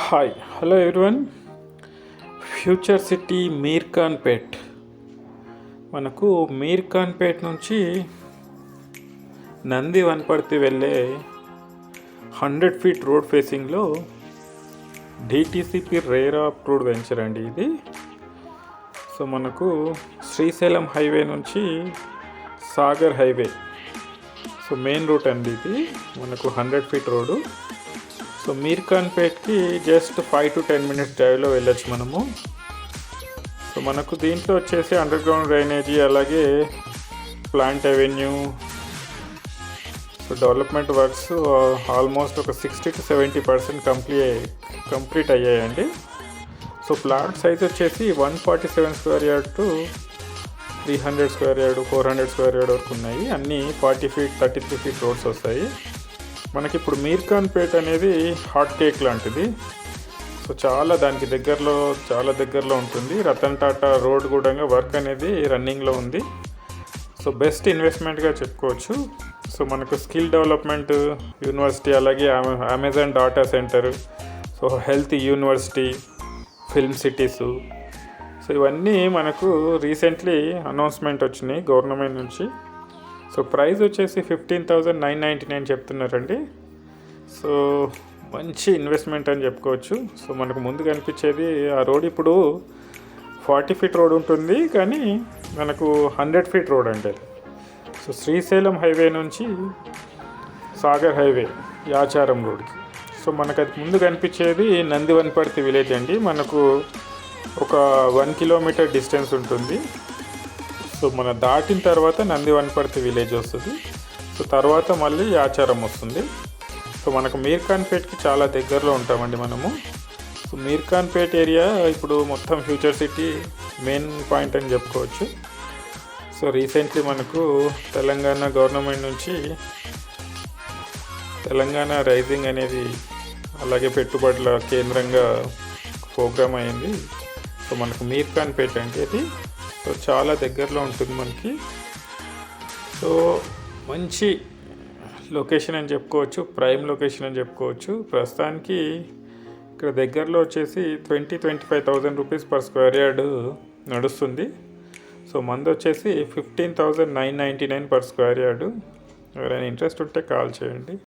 Hi hello everyone. Future city Mirkhanpet. మనకు మీర్ఖాన్పేట్ నుంచి నంది వనపర్తి వెళ్ళే 100 ఫీట్ రోడ్ ఫేసింగ్లో డిటిసిపి రేర్ అప్రూవ్డ్ వెంచర్ అండి ఇది. సో మనకు శ్రీశైలం హైవే నుంచి Sagar highway, so main route అండి ఇది. మనకు 100 ఫీట్ రోడ్డు. సో మీర్ఖాన్పేట్కి జస్ట్ 5 to 10 minutes డ్రైవ్లో వెళ్ళొచ్చు మనము. సో మనకు దీంట్లో వచ్చేసి అండర్ గ్రౌండ్ డ్రైనేజీ, అలాగే plant avenue, so development works almost ఒక 60 to 70% కంప్లీట్ అయ్యాయండి. సో ప్లాట్ సైజ్ వచ్చేసి 147 square yard to 300 square yard, 400 square yard వరకు ఉన్నాయి. అన్నీ 40 feet 33 feet రోడ్స్ వస్తాయి. మనకి ఇప్పుడు మీర్ఖాన్పేట్ అనేది హాట్ కేక్ లాంటిది. సో దానికి చాలా దగ్గరలో ఉంటుంది. రతన్ టాటా రోడ్ కూడా వర్క్ అనేది రన్నింగ్లో ఉంది. సో బెస్ట్ ఇన్వెస్ట్మెంట్గా చెప్పుకోవచ్చు. సో మనకు స్కిల్ డెవలప్మెంట్ యూనివర్సిటీ, అలాగే Amazon data centre, so health university, film cities, so ఇవన్నీ మనకు రీసెంట్లీ అనౌన్స్మెంట్ వచ్చినాయి గవర్నమెంట్ నుంచి. సో ప్రైస్ వచ్చేసి 15,999 చెప్తున్నారండి. సో మంచి ఇన్వెస్ట్మెంట్ అని చెప్పుకోవచ్చు. సో మనకు ముందు కనిపించేది ఆ రోడ్ ఇప్పుడు 40 feet రోడ్ ఉంటుంది, కానీ మనకు 100 feet రోడ్ అంటే. సో శ్రీశైలం హైవే నుంచి సాగర్ హైవే యాచారం రోడ్కి. సో మనకు అది ముందు కనిపించేది నంది వనపర్తి విలేజ్ అండి. మనకు ఒక 1 kilometer డిస్టెన్స్ ఉంటుంది. సో మనం దాటిన తర్వాత నంది వనపర్తి విలేజ్ వస్తుంది. సో తర్వాత మళ్ళీ యాచారం వస్తుంది. సో మనకు మీర్ఖాన్పేట్కి చాలా దగ్గరలో ఉంటామండి మనము. సో మీర్ఖాన్పేట్ ఏరియా ఇప్పుడు మొత్తం ఫ్యూచర్ సిటీ మెయిన్ పాయింట్ అని చెప్పుకోవచ్చు. సో రీసెంట్లీ మనకు తెలంగాణ గవర్నమెంట్ నుంచి తెలంగాణ రైజింగ్ అనేది, అలాగే పెట్టుబడుల కేంద్రంగా ప్రోగ్రామ్ అయింది. సో మనకు మీర్ఖాన్పేట్ అంటే అది సో చాలా దగ్గరలో ఉంటుంది మనకి. సో మంచి లొకేషన్ అని చెప్పుకోవచ్చు, ప్రైమ్ లొకేషన్ అని చెప్పుకోవచ్చు. ప్రస్తుతానికి ఇక్కడ దగ్గరలో వచ్చేసి 20-25,000 రూపీస్ పర్ స్క్వేర్ యార్డ్ నడుస్తుంది. సో మంది వచ్చేసి 15,999 పర్ స్క్వేర్ యార్డు. ఎవరైనా ఇంట్రెస్ట్ ఉంటే కాల్ చేయండి.